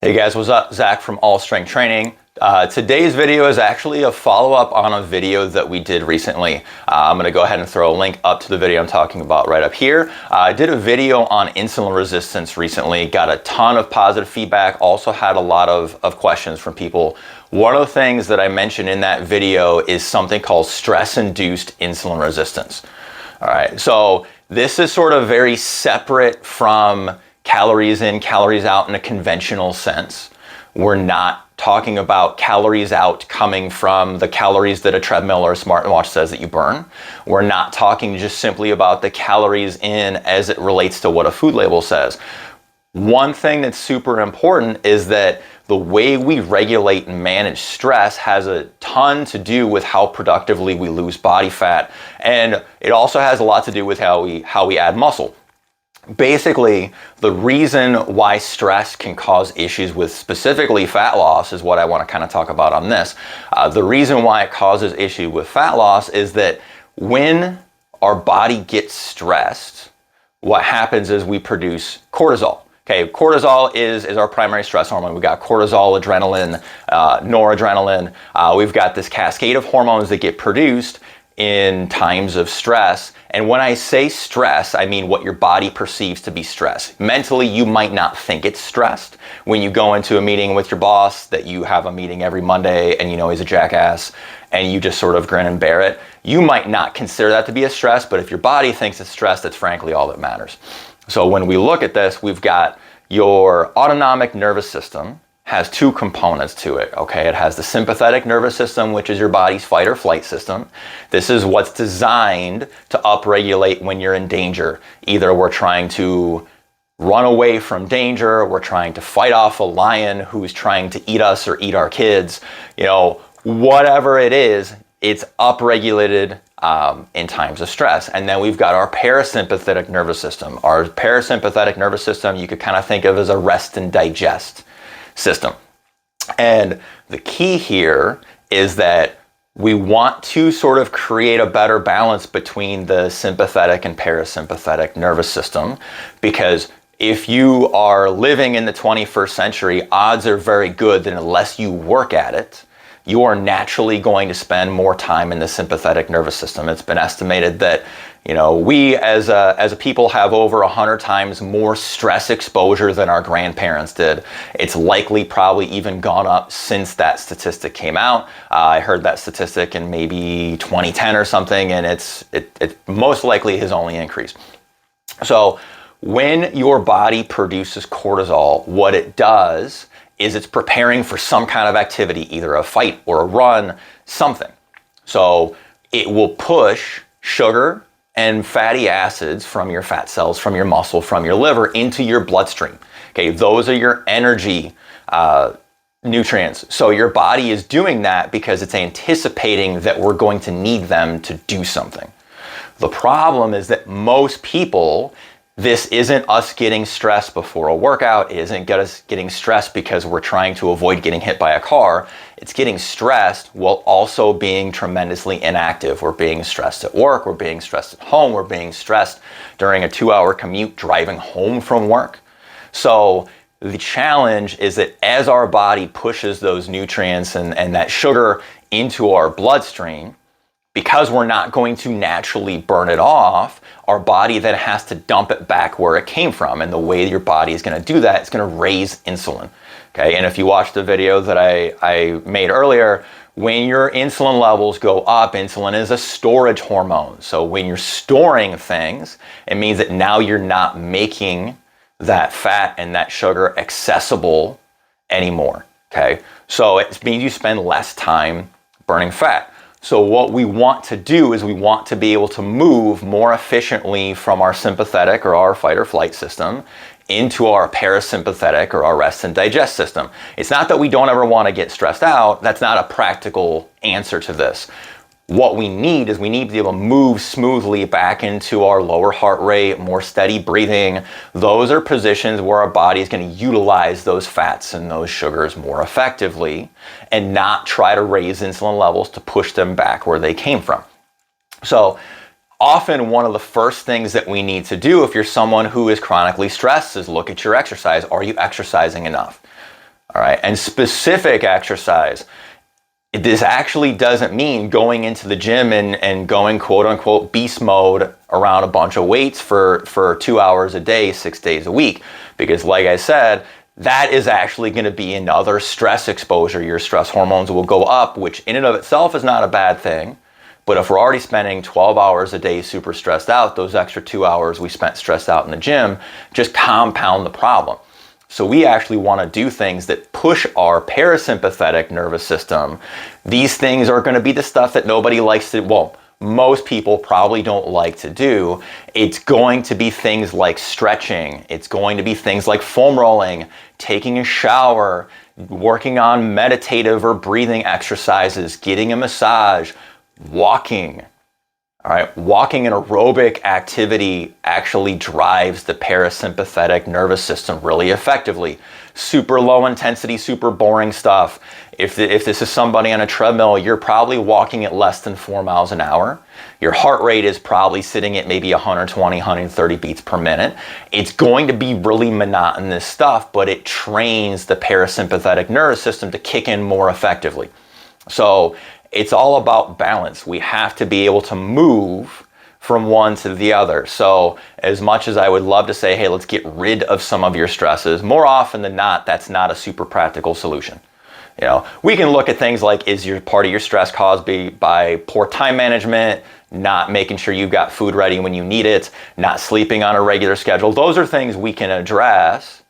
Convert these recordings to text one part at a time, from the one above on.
Hey guys, what's up? Zach from All Strength Training. Today's video is actually a follow-up on a video that we did recently. I'm going to go ahead and throw a link up to the video I'm talking about right up here. I did a video on insulin resistance recently, got a ton of positive feedback, also had a lot of questions from people. One of the things that I mentioned in that video is something called stress-induced insulin resistance. All right, so this is sort of very separate from calories in, calories out in a conventional sense. We're not talking about calories out coming from the calories that a treadmill or a smartwatch says that you burn. We're not talking just simply about the calories in as it relates to what a food label says. One thing that's super important is that the way we regulate and manage stress has a ton to do with how productively we lose body fat, and it also has a lot to do with how we add muscle. Basically, the reason why stress can cause issues with specifically fat loss is what I want to kind of talk about on this. The reason why it causes issue with fat loss is that when our body gets stressed, what happens is we produce cortisol. Okay, cortisol is our primary stress hormone. We've got cortisol, adrenaline, noradrenaline. We've got this cascade of hormones that get produced in times of stress. And when I say stress, I mean what your body perceives to be stress. Mentally, you might not think it's stressed. When you go into a meeting with your boss, that you have a meeting every Monday and you know he's a jackass and you just sort of grin and bear it, you might not consider that to be a stress, but if your body thinks it's stress, that's frankly all that matters. So when we look at this, we've got your autonomic nervous system has two components to it, okay? It has the sympathetic nervous system, which is your body's fight or flight system. This is what's designed to upregulate when you're in danger. Either we're trying to run away from danger, we're trying to fight off a lion who's trying to eat us or eat our kids, you know, whatever it is, it's upregulated in times of stress. And then we've got our parasympathetic nervous system. Our parasympathetic nervous system, you could kind of think of as a rest and digest system. And the key here is that we want to sort of create a better balance between the sympathetic and parasympathetic nervous system, because if you are living in the 21st century, odds are very good that unless you work at it, you are naturally going to spend more time in the sympathetic nervous system. It's been estimated that, you know, we as a people have over 100 times more stress exposure than our grandparents did. It's likely probably even gone up since that statistic came out. I heard that statistic in maybe 2010 or something, and it most likely has only increased. So when your body produces cortisol, what it does is it's preparing for some kind of activity, either a fight or a run, something. So it will push sugar and fatty acids from your fat cells, from your muscle, from your liver into your bloodstream. Okay, those are your energy nutrients. So your body is doing that because it's anticipating that we're going to need them to do something. The problem is that most people, this isn't us getting stressed before a workout. It isn't us getting stressed because we're trying to avoid getting hit by a car. It's getting stressed while also being tremendously inactive. We're being stressed at work. We're being stressed at home. We're being stressed during a 2-hour commute driving home from work. So the challenge is that as our body pushes those nutrients and that sugar into our bloodstream, because we're not going to naturally burn it off, our body then has to dump it back where it came from. And the way your body is going to do that is going to raise insulin. Okay, and if you watch the video that I made earlier, when your insulin levels go up, insulin is a storage hormone. So when you're storing things, it means that now you're not making that fat and that sugar accessible anymore. Okay, so it means you spend less time burning fat. So what we want to do is we want to be able to move more efficiently from our sympathetic or our fight or flight system into our parasympathetic or our rest and digest system. It's not that we don't ever want to get stressed out. That's not a practical answer to this. What we need is we need to be able to move smoothly back into our lower heart rate, more steady breathing. Those are positions where our body is going to utilize those fats and those sugars more effectively and not try to raise insulin levels to push them back where they came from. So often one of the first things that we need to do if you're someone who is chronically stressed is look at your exercise. Are you exercising enough? All right, and specific exercise. This actually doesn't mean going into the gym and going quote unquote beast mode around a bunch of weights for 2 hours a day, 6 days a week. Because like I said, that is actually going to be another stress exposure. Your stress hormones will go up, which in and of itself is not a bad thing. But if we're already spending 12 hours a day super stressed out, those extra 2 hours we spent stressed out in the gym just compound the problem. So we actually want to do things that push our parasympathetic nervous system. These things are going to be the stuff that nobody likes to, well, most people probably don't like to do. It's going to be things like stretching. It's going to be things like foam rolling, taking a shower, working on meditative or breathing exercises, getting a massage, walking. All right, walking and aerobic activity actually drives the parasympathetic nervous system really effectively. Super low intensity, super boring stuff. If this is somebody on a treadmill, you're probably walking at less than 4 miles an hour. Your heart rate is probably sitting at maybe 120, 130 beats per minute. It's going to be really monotonous stuff, but it trains the parasympathetic nervous system to kick in more effectively. So it's all about balance. We have to be able to move from one to the other. So as much as I would love to say, hey, let's get rid of some of your stresses, more often than not, that's not a super practical solution. You know, we can look at things like, is your part of your stress caused by poor time management, not making sure you've got food ready when you need it, not sleeping on a regular schedule? Those are things we can address.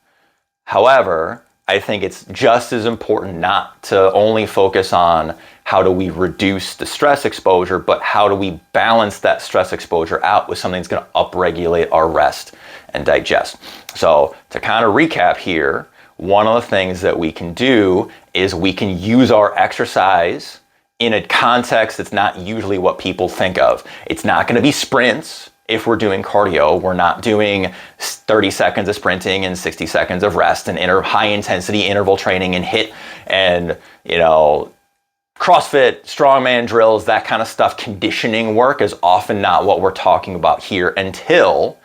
However, I think it's just as important not to only focus on how do we reduce the stress exposure, but how do we balance that stress exposure out with something that's going to upregulate our rest and digest. So to kind of recap here, one of the things that we can do is we can use our exercise in a context that's not usually what people think of. It's not going to be sprints. If we're doing cardio, we're not doing 30 seconds of sprinting and 60 seconds of rest and high intensity interval training and HIIT and, you know, CrossFit, strongman drills, that kind of stuff. Conditioning work is often not what we're talking about here until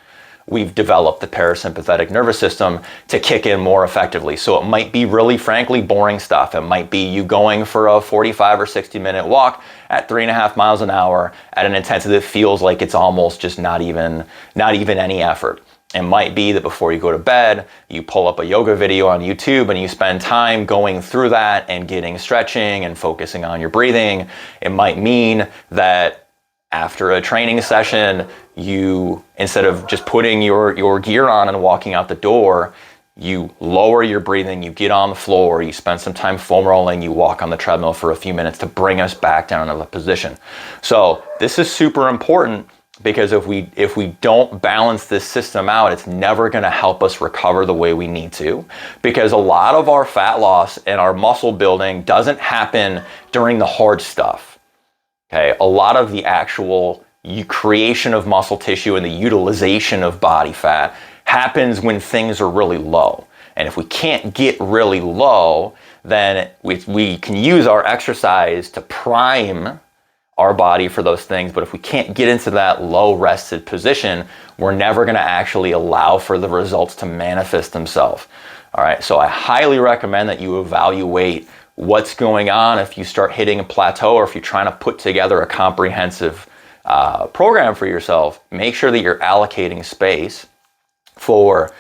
we've developed the parasympathetic nervous system to kick in more effectively. So it might be really, frankly, boring stuff. It might be you going for a 45 or 60-minute walk at 3.5 miles an hour at an intensity that feels like it's almost just not even any effort. It might be that before you go to bed, you pull up a yoga video on YouTube and you spend time going through that and getting stretching and focusing on your breathing. It might mean that after a training session, you, instead of just putting your gear on and walking out the door, you lower your breathing, you get on the floor, you spend some time foam rolling, you walk on the treadmill for a few minutes to bring us back down into the position. So this is super important, because if we don't balance this system out, it's never going to help us recover the way we need to, because a lot of our fat loss and our muscle building doesn't happen during the hard stuff. Okay, a lot of the actual creation of muscle tissue and the utilization of body fat happens when things are really low. And if we can't get really low, then we can use our exercise to prime our body for those things. But if we can't get into that low rested position, we're never going to actually allow for the results to manifest themselves. All right, so I highly recommend that you evaluate what's going on if you start hitting a plateau, or if you're trying to put together a comprehensive program for yourself. Make sure that you're allocating space for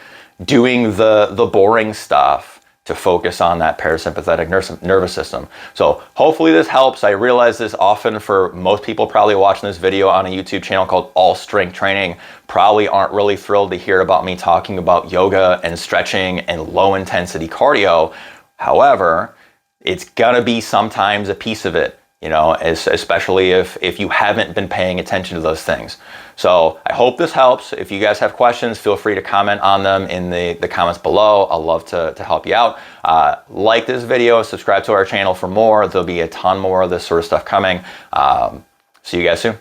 doing the boring stuff to focus on that parasympathetic nervous system. So hopefully this helps. I realize this often for most people probably watching this video on a YouTube channel called All Strength Training probably aren't really thrilled to hear about me talking about yoga and stretching and low intensity cardio. However, it's gonna be sometimes a piece of it, you know, especially if you haven't been paying attention to those things. So I hope this helps. If you guys have questions, feel free to comment on them in the comments below. I'll love to help you out. Like this video, subscribe to our channel for more. There'll be a ton more of this sort of stuff coming. See you guys soon.